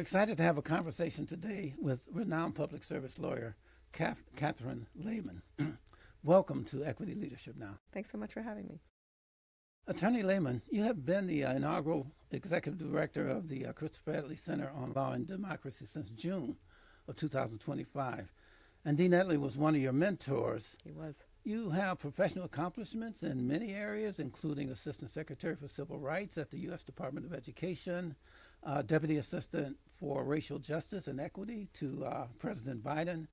excited to have a conversation today with renowned public service lawyer Catherine Lhamon. Welcome to Equity Leadership Now. Thanks so much for having me. Attorney Lhamon, you have been the inaugural executive director of the Christopher Edley Center on Law and Democracy since June of 2025. And Dean Edley was one of your mentors. He was. You have professional accomplishments in many areas, including Assistant Secretary for Civil Rights at the U.S. Department of Education, Deputy Assistant for Racial Justice and Equity to President Biden,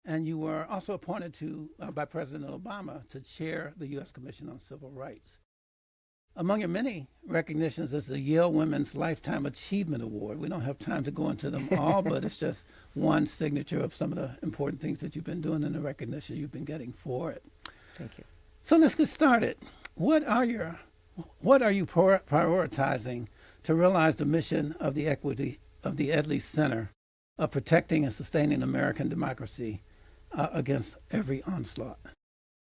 and you were also appointed by President Obama to chair the U.S. Commission on Civil Rights. Among your many recognitions is the Yale Women's Lifetime Achievement Award. We don't have time to go into them all, but it's just one signature of some of the important things that you've been doing and the recognition you've been getting for it. Thank you. So let's get started. What are you prioritizing to realize the mission of the Equity of the Edley Center of protecting and sustaining American democracy against every onslaught?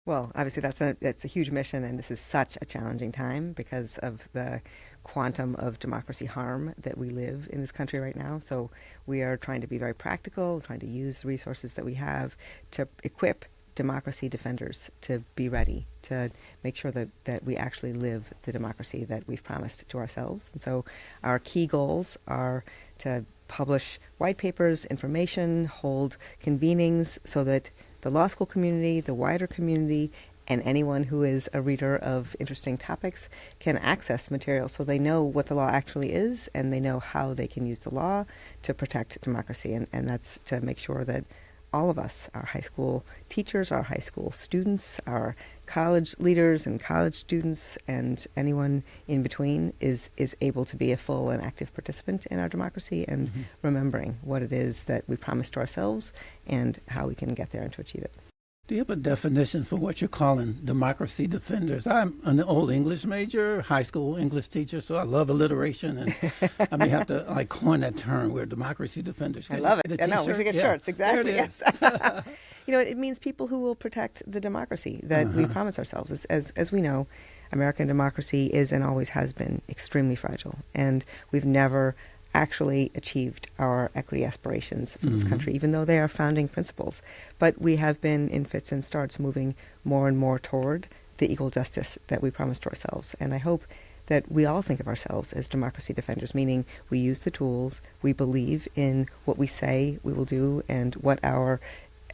Well, obviously that's a huge mission, and this is such a challenging time because of the quantum of democracy harm that we live in this country right now. So we are trying to be very practical, trying to use the resources that we have to equip democracy defenders to be ready to make sure that we actually live the democracy that we've promised to ourselves. And so our key goals are to publish white papers, information, hold convenings so that the law school community, the wider community, and anyone who is a reader of interesting topics can access material so they know what the law actually is and they know how they can use the law to protect democracy. And that's to make sure that all of us, our high school teachers, our high school students, our college leaders and college students, and anyone in between is able to be a full and active participant in our democracy and remembering what it is that we promised to ourselves and how we can get there and to achieve it. Do you have a definition for what you're calling democracy defenders? I'm an old English major, high school English teacher, so I love alliteration, and I may have to coin that term. We're democracy defenders. I love it. I know, we should get shirts. Exactly. There it is. Yes. It means people who will protect the democracy that we promise ourselves. As we know, American democracy is and always has been extremely fragile, and we've never actually achieved our equity aspirations for this country, even though they are founding principles. But we have been in fits and starts moving more and more toward the equal justice that we promised to ourselves. And I hope that we all think of ourselves as democracy defenders, meaning we use the tools, we believe in what we say we will do and what our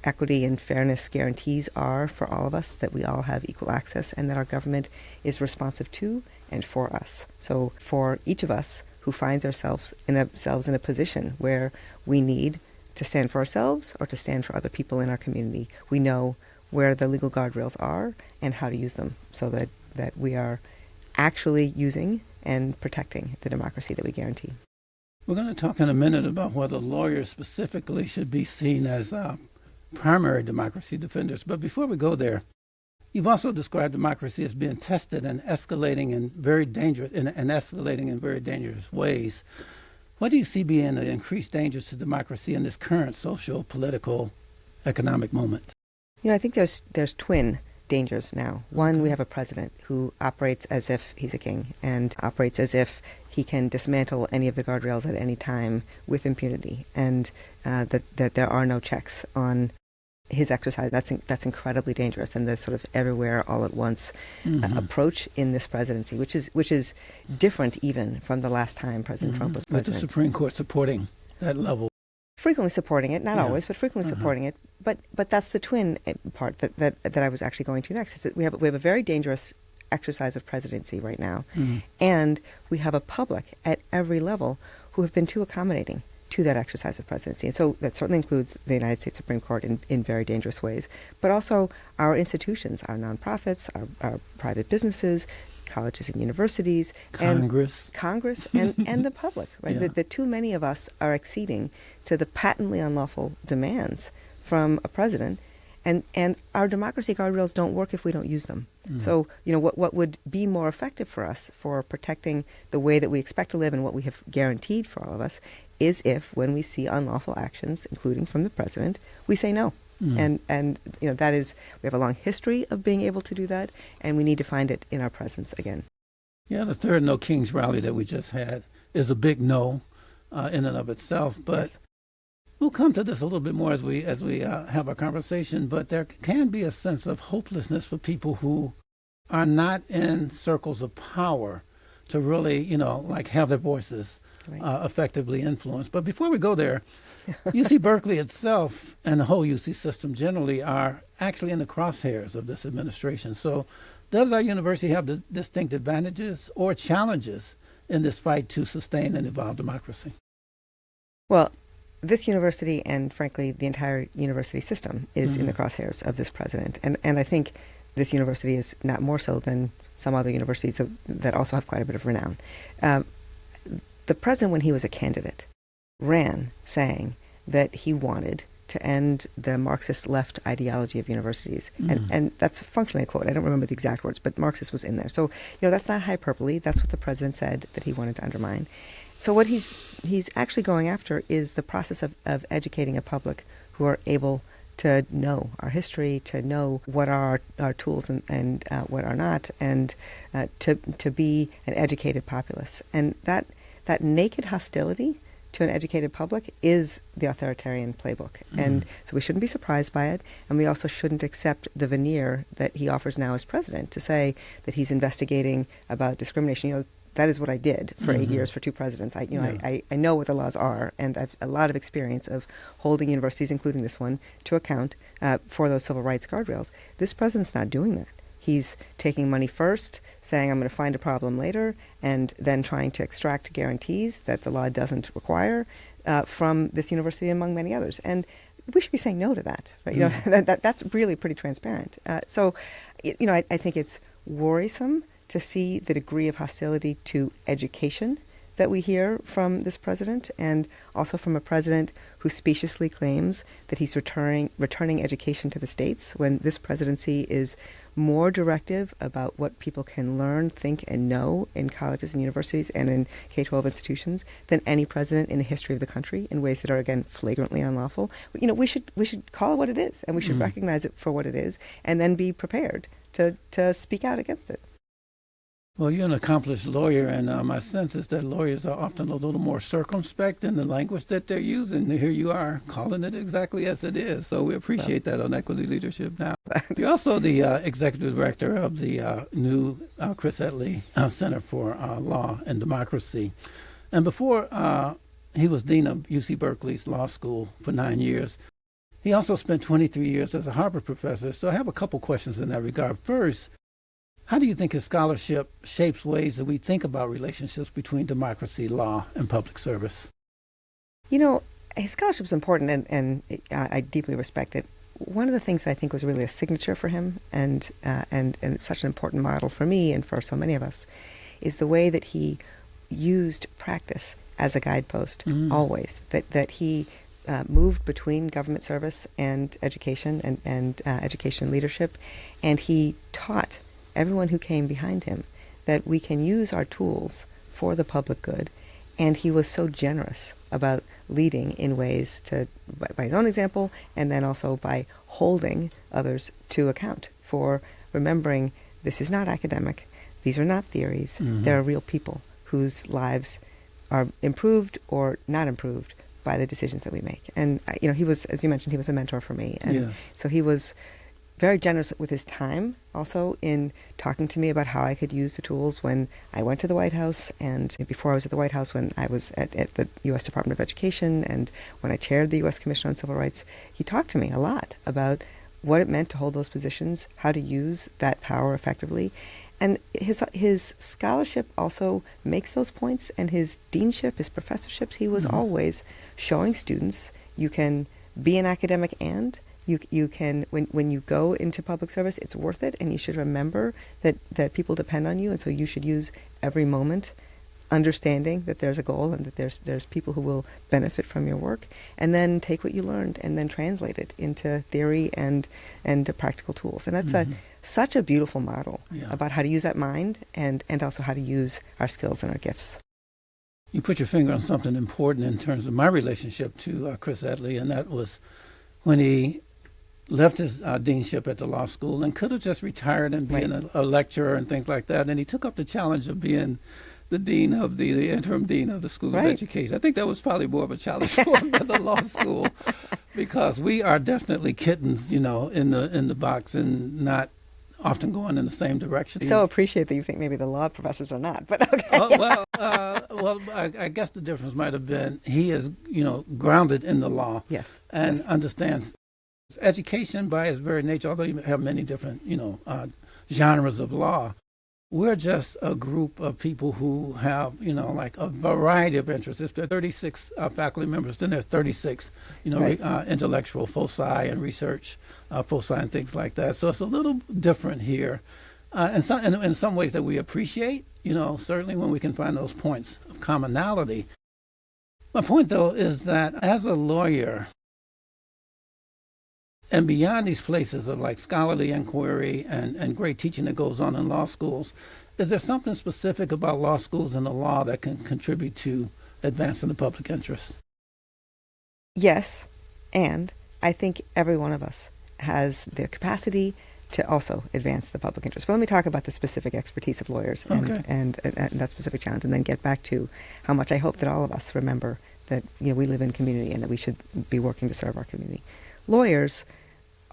equity and fairness guarantees are for all of us, that we all have equal access and that our government is responsive to and for us. So for each of us who finds ourselves in a position where we need to stand for ourselves or to stand for other people in our community, we know where the legal guardrails are and how to use them so that we are actually using and protecting the democracy that we guarantee. We're going to talk in a minute about whether lawyers specifically should be seen as primary democracy defenders. But before we go there, you've also described democracy as being tested and escalating in very dangerous ways. What do you see being the increased dangers to democracy in this current social, political, economic moment? I think there's twin dangers now. One, we have a president who operates as if he's a king and operates as if he can dismantle any of the guardrails at any time with impunity, and that there are no checks on his exercise. That's incredibly dangerous, and the sort of everywhere all at once approach in this presidency, which is different even from the last time President Trump was president. With the Supreme Court supporting that level. Frequently supporting it, not always, but frequently supporting it. But that's the twin part that I was actually going to next, is that we have a very dangerous exercise of presidency right now, and we have a public at every level who have been too accommodating to that exercise of presidency. And so that certainly includes the United States Supreme Court in very dangerous ways, but also our institutions, our nonprofits, our private businesses, colleges and universities, Congress and the public, right? Yeah. That too many of us are acceding to the patently unlawful demands from a president, and our democracy guardrails don't work if we don't use them. So, what would be more effective for us for protecting the way that we expect to live and what we have guaranteed for all of us is if, when we see unlawful actions, including from the president, we say no. And that is, we have a long history of being able to do that, and we need to find it in our presence again. Yeah, the third No Kings rally that we just had is a big no. in and of itself. But Yes. we'll come to this a little bit more as we have our conversation. But there can be a sense of hopelessness for people who are not in circles of power to really, like have their voices Right. effectively influenced. But before we go there, UC Berkeley itself and the whole UC system generally are actually in the crosshairs of this administration. So does our university have distinct advantages or challenges in this fight to sustain and evolve democracy? Well, this university and, frankly, the entire university system is in the crosshairs of this president. And I think this university is not more so than some other universities that also have quite a bit of renown. The president, when he was a candidate, ran saying that he wanted to end the Marxist left ideology of universities. And that's functionally a quote. I don't remember the exact words, but Marxist was in there. So, that's not hyperbole. That's what the president said that he wanted to undermine. So what he's actually going after is the process of educating a public who are able to know our history, to know what are our tools and what are not, and to be an educated populace. And that naked hostility to an educated public is the authoritarian playbook. And so we shouldn't be surprised by it, and we also shouldn't accept the veneer that he offers now as president to say that he's investigating about discrimination. That is what I did for 8 years for 2 presidents. I know what the laws are, and I've a lot of experience of holding universities, including this one, to account for those civil rights guardrails. This president's not doing that. He's taking money first, saying I'm going to find a problem later, and then trying to extract guarantees that the law doesn't require from this university, among many others. And we should be saying no to that. Right? That's really pretty transparent. So, I think it's worrisome to see the degree of hostility to education that we hear from this president, and also from a president who speciously claims that he's returning education to the states, when this presidency is more directive about what people can learn, think, and know in colleges and universities and in K-12 institutions than any president in the history of the country, in ways that are, again, flagrantly unlawful. We should call it what it is, and we should recognize it for what it is, and then be prepared to speak out against it. Well, you're an accomplished lawyer, and my sense is that lawyers are often a little more circumspect in the language that they're using. Here you are calling it exactly as it is. So we appreciate that on Equity Leadership Now. You're also the executive director of the new Chris Etley Center for Law and Democracy. And before he was dean of UC Berkeley's law school for 9 years, he also spent 23 years as a Harvard professor. So I have a couple questions in that regard. First, how do you think his scholarship shapes ways that we think about relationships between democracy, law, and public service? His scholarship is important, and I deeply respect it. One of the things that I think was really a signature for him, and such an important model for me and for so many of us, is the way that he used practice as a guidepost, always. That he moved between government service and education and education leadership, and he taught everyone who came behind him that we can use our tools for the public good. And he was so generous about leading in ways by his own example, and then also by holding others to account for remembering this is not academic, these are not theories, there are real people whose lives are improved or not improved by the decisions that we make. And he was, as you mentioned, he was a mentor for me. And so he was very generous with his time, also in talking to me about how I could use the tools when I went to the White House, and before I was at the White House, when I was at the U.S. Department of Education, and when I chaired the U.S. Commission on Civil Rights. He talked to me a lot about what it meant to hold those positions, how to use that power effectively. And his scholarship also makes those points, and his deanship, his professorships, he was always showing students you can be an academic and you can, when you go into public service, it's worth it, and you should remember that people depend on you, and so you should use every moment understanding that there's a goal and that there's people who will benefit from your work, and then take what you learned and then translate it into theory and practical tools. And that's such a beautiful model about how to use that mind and also how to use our skills and our gifts. You put your finger on something important in terms of my relationship to Chris Etley, and that was when he left his deanship at the law school and could have just retired and been a lecturer and things like that. And he took up the challenge of being the interim dean of the School Right. of Education. I think that was probably more of a challenge for him than the law school, because we are definitely kittens, in the box and not often going in the same direction. So appreciate that you think maybe the law professors are not, but okay. I guess the difference might have been he is, grounded in the law. Yes. And Yes. understands education by its very nature, although you have many different, genres of law. We're just a group of people who have, like a variety of interests. If there are 36 faculty members, then there's 36, Right. Intellectual foci and research foci and things like that. So it's a little different here. And in some ways that we appreciate, certainly when we can find those points of commonality. My point, though, is that as a lawyer, and beyond these places of like scholarly inquiry and great teaching that goes on in law schools, is there something specific about law schools and the law that can contribute to advancing the public interest? Yes, and I think every one of us has the capacity to also advance the public interest. But let me talk about the specific expertise of lawyers and that specific challenge, and then get back to how much I hope that all of us remember that we live in community and that we should be working to serve our community. Lawyers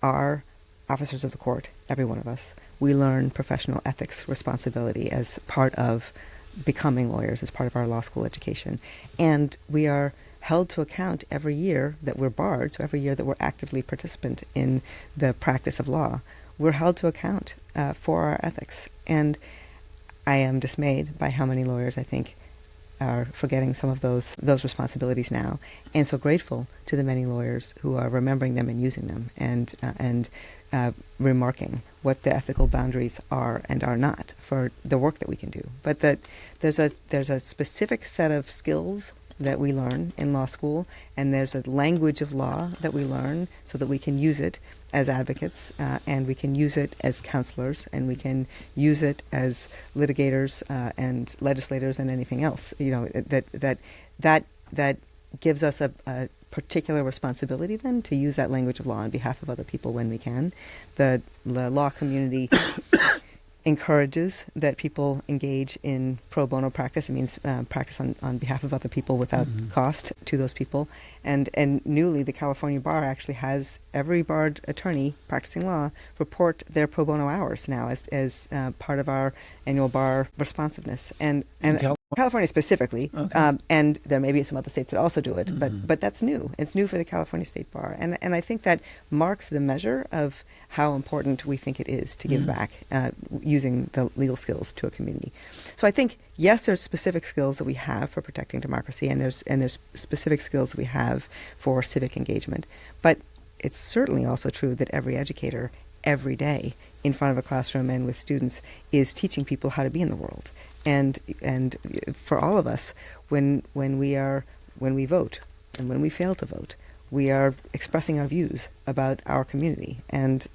are officers of the court, every one of us. We learn professional ethics responsibility as part of becoming lawyers, as part of our law school education. And we are held to account every year that we're barred, so every year that we're actively participant in the practice of law, we're held to account for our ethics. And I am dismayed by how many lawyers, I think, are forgetting some of those responsibilities now, and so grateful to the many lawyers who are remembering them and using them, and remarking what the ethical boundaries are and are not for the work that we can do. But that there's a specific set of skills that we learn in law school, and there's a language of law that we learn so that we can use it as advocates, and we can use it as counselors, and we can use it as litigators and legislators and anything else. That gives us a particular responsibility then to use that language of law on behalf of other people when we can. The law community encourages that people engage in pro bono practice. It means practice on behalf of other people without cost to those people. And newly, the California Bar actually has every barred attorney practicing law report their pro bono hours now as part of our annual bar responsiveness. And California specifically, Okay. and there may be some other states that also do it, but that's new. It's new for the California State Bar, and I think that marks the measure of how important we think it is to give back using the legal skills to a community. So I think, yes, there's specific skills that we have for protecting democracy, and there's specific skills that we have for civic engagement, but it's certainly also true that every educator, every day, in front of a classroom and with students, is teaching people how to be in the world. And for all of us, when we vote and when we fail to vote, we are expressing our views about our community and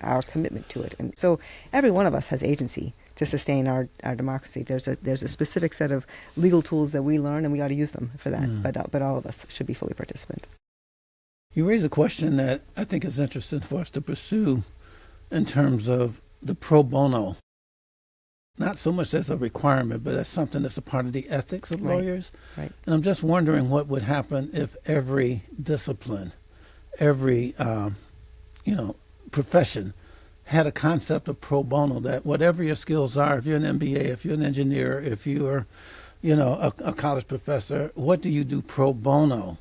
our commitment to it. And so every one of us has agency to sustain our democracy. There's a specific set of legal tools that we learn, and we ought to use them for that. But all of us should be fully participant. You raise a question that I think is interesting for us to pursue in terms of the pro bono. Not so much as a requirement, but as something that's a part of the ethics of lawyers. Right. And I'm just wondering what would happen if every discipline, every profession had a concept of pro bono, that whatever your skills are, if you're an MBA, if you're an engineer, if you're, a college professor, what do you do pro bono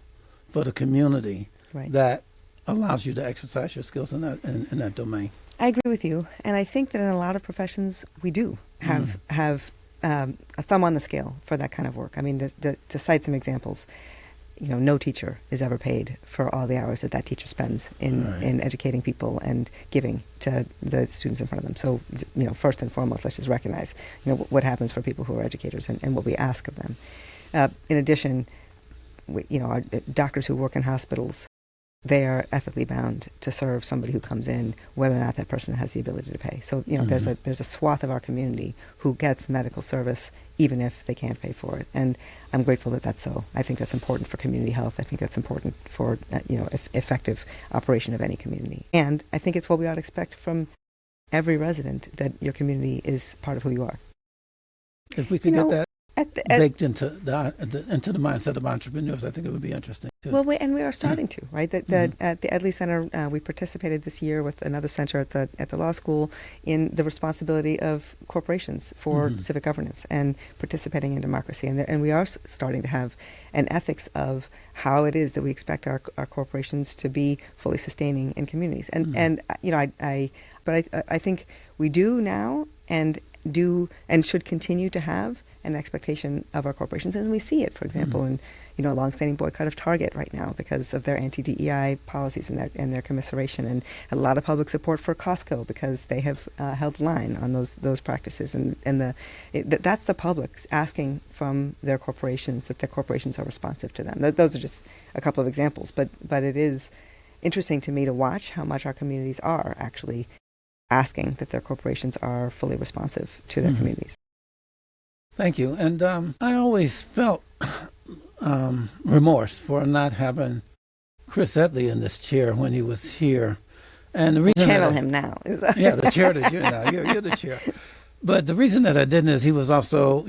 for the community that allows you to exercise your skills in that domain? I agree with you, and I think that in a lot of professions we do have a thumb on the scale for that kind of work. I mean, to cite some examples, no teacher is ever paid for all the hours that teacher spends in educating people and giving to the students in front of them. So, first and foremost, let's just recognize, what happens for people who are educators and what we ask of them. In addition, our doctors who work in hospitals, they are ethically bound to serve somebody who comes in, whether or not that person has the ability to pay. So, there's a swath of our community who gets medical service even if they can't pay for it. And I'm grateful that that's so. I think that's important for community health. I think that's important for, effective operation of any community. And I think it's what we ought to expect from every resident, that your community is part of who you are. If we can get that. baked into the mindset of entrepreneurs. I think it would be interesting too. Well, and we are starting to, right? At the Edley Center, we participated this year with another center at the law school in the responsibility of corporations for civic governance and participating in democracy. And we are starting to have an ethics of how it is that we expect our corporations to be fully sustaining in communities. And I think we do now and should continue to have an expectation of our corporations, and we see it, for example, in a longstanding boycott of Target right now because of their anti-DEI policies and their commiseration, and a lot of public support for Costco because they have held line on those practices, and that's the public asking from their corporations that their corporations are responsive to them. Those are just a couple of examples, but it is interesting to me to watch how much our communities are actually asking that their corporations are fully responsive to their communities. Thank you. And I always felt remorse for not having Chris Edley in this chair when he was here. And the reason channel him now. Yeah, the chair that you're now. You're the chair. But the reason that I didn't is he was also,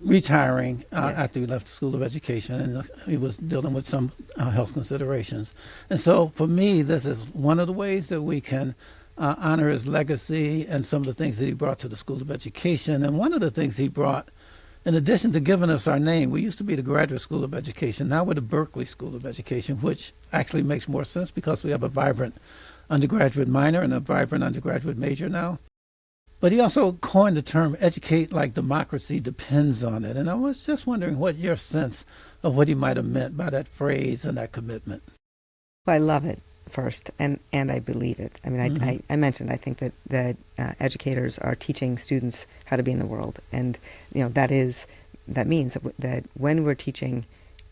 retiring after he left the School of Education, and he was dealing with some health considerations. And so for me, this is one of the ways that we can honor his legacy and some of the things that he brought to the School of Education. And one of the things he brought, in addition to giving us our name, we used to be the Graduate School of Education. Now we're the Berkeley School of Education, which actually makes more sense because we have a vibrant undergraduate minor and a vibrant undergraduate major now. But he also coined the term educate like democracy depends on it. And I was just wondering what your sense of what he might have meant by that phrase and that commitment. Well, I love it. First, and I believe it. I mean, I mentioned, I think that educators are teaching students how to be in the world, and that means that when we're teaching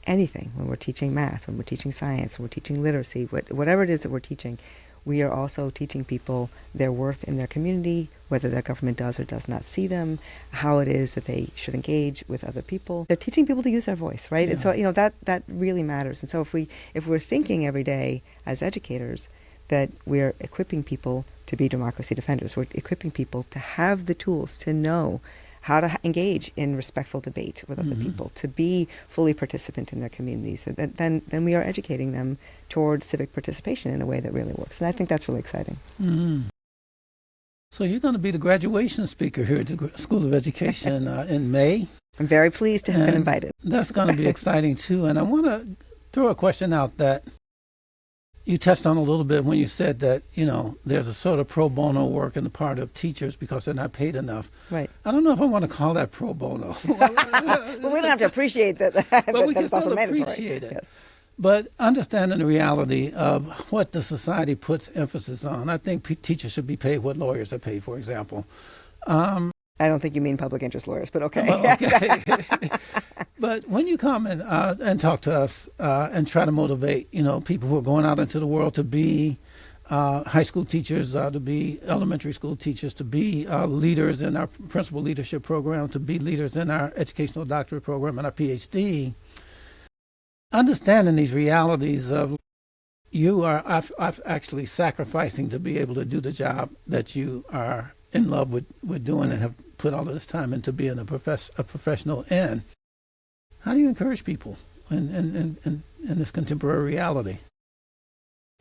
anything, when we're teaching math, when we're teaching science, when we're teaching literacy, whatever it is that we're teaching, we are also teaching people their worth in their community, whether their government does or does not see them, how it is that they should engage with other people. They're teaching people to use their voice, right? Yeah. And so, that really matters. And so if we're thinking every day as educators that we're equipping people to be democracy defenders, we're equipping people to have the tools to know how to engage in respectful debate with other people, to be fully participant in their communities, then we are educating them towards civic participation in a way that really works. And I think that's really exciting. So you're going to be the graduation speaker here at the School of Education in May. I'm very pleased to have been invited. That's going to be exciting too. And I want to throw a question out that you touched on a little bit when you said that, there's a sort of pro bono work on the part of teachers because they're not paid enough. Right. I don't know if I want to call that pro bono. Well, we don't have to appreciate that. But we can it's also still mandatory. appreciate it. Yes. But understanding the reality of what the society puts emphasis on, I think teachers should be paid what lawyers are paid, for example. I don't think you mean public interest lawyers, but okay. Well, okay. But when you come and talk to us and try to motivate, people who are going out into the world to be high school teachers, to be elementary school teachers, to be leaders in our principal leadership program, to be leaders in our educational doctorate program and our PhD, understanding these realities of you are actually sacrificing to be able to do the job that you are in love with doing and have put all of this time into being a professional in. How do you encourage people in this contemporary reality?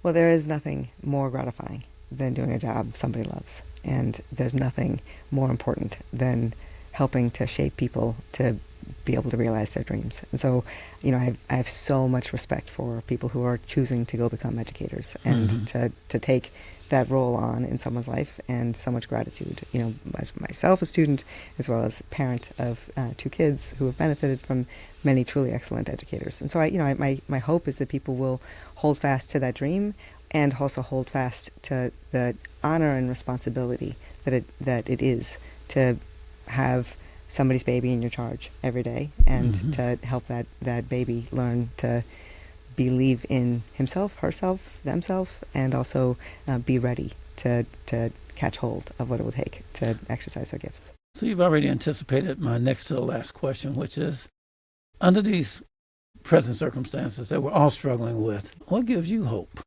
Well, there is nothing more gratifying than doing a job somebody loves. And there's nothing more important than helping to shape people to be able to realize their dreams. And so, I have so much respect for people who are choosing to go become educators and to take that role on in someone's life, and so much gratitude, as myself, a student, as well as parent of 2 kids who have benefited from many truly excellent educators. And so my hope is that people will hold fast to that dream and also hold fast to the honor and responsibility that it is to have somebody's baby in your charge every day, and to help that baby learn to believe in himself, herself, themselves, and also be ready to catch hold of what it will take to exercise their gifts. So you've already anticipated my next to the last question, which is, under these present circumstances that we're all struggling with, what gives you hope?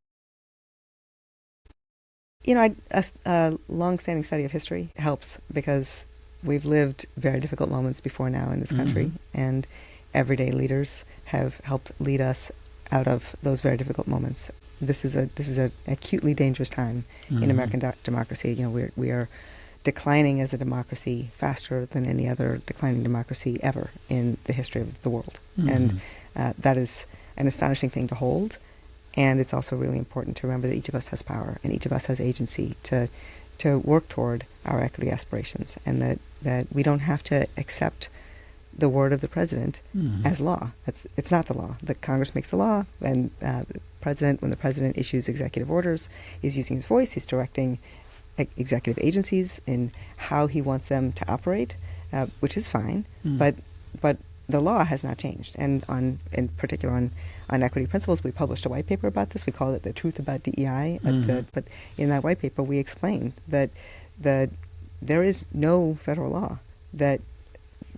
A long-standing study of history helps, because we've lived very difficult moments before now in this country, and everyday leaders have helped lead us out of those very difficult moments. This is a acutely dangerous time in American democracy. You know, we are declining as a democracy faster than any other declining democracy ever in the history of the world, and that is an astonishing thing to hold. And it's also really important to remember that each of us has power and each of us has agency to work toward our equity aspirations, and that we don't have to accept the word of the president as law. It's not the law. The Congress makes the law, and when the president issues executive orders, he's using his voice, he's directing executive agencies in how he wants them to operate, which is fine, but the law has not changed. And in particular on equity principles, we published a white paper about this. We call it The Truth About DEI. But in that white paper, we explained that there is no federal law that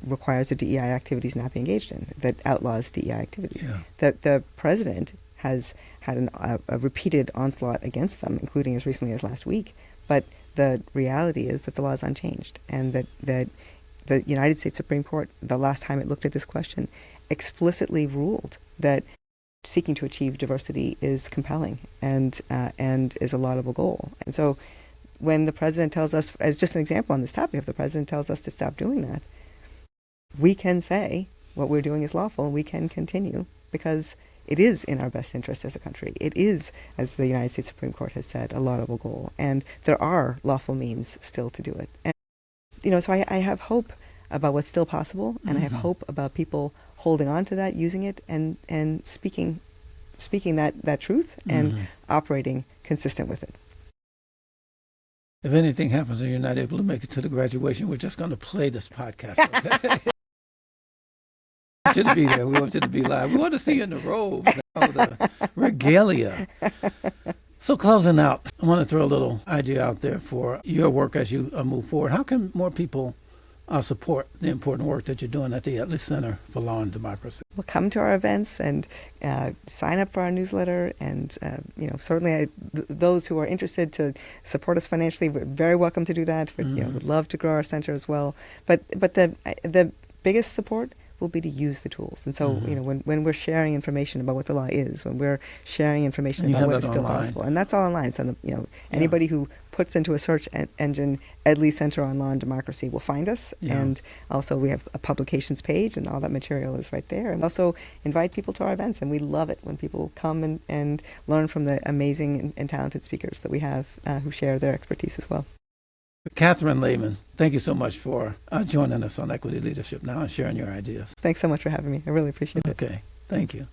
requires that DEI activities not be engaged in, that outlaws DEI activities. Yeah. That the president has had a repeated onslaught against them, including as recently as last week. But the reality is that the law is unchanged, and that the United States Supreme Court, the last time it looked at this question, explicitly ruled that seeking to achieve diversity is compelling and is a laudable goal. And so when the president tells us, as just an example on this topic, if the president tells us to stop doing that, we can say what we're doing is lawful and we can continue because it is in our best interest as a country. It is, as the United States Supreme Court has said, a laudable goal. And there are lawful means still to do it. And, you know, so I have hope about what's still possible, and I have hope about people holding on to that, using it, and speaking that truth and operating consistent with it. If anything happens and you're not able to make it to the graduation, we're just going to play this podcast. Okay? We want you to be there. We want you to be live. We want to see you in the robes, the regalia. So closing out, I want to throw a little idea out there for your work as you move forward. How can more people support the important work that you're doing at the Etley Center for Law and Democracy? Well, come to our events and sign up for our newsletter, and certainly those who are interested to support us financially, we're very welcome to do that. We'd love to grow our center as well. But the biggest support will be to use the tools. And so, when we're sharing information about what the law is, when we're sharing information about what is still possible, and that's all online. It's on anybody who puts into a search engine Edley Center on Law and Democracy will find us. Yeah. And also we have a publications page, and all that material is right there. And also invite people to our events, and we love it when people come and learn from the amazing and talented speakers that we have who share their expertise as well. Catherine Lhamon, thank you so much for joining us on Equity Leadership Now and sharing your ideas. Thanks so much for having me. I really appreciate it. Okay, thank you.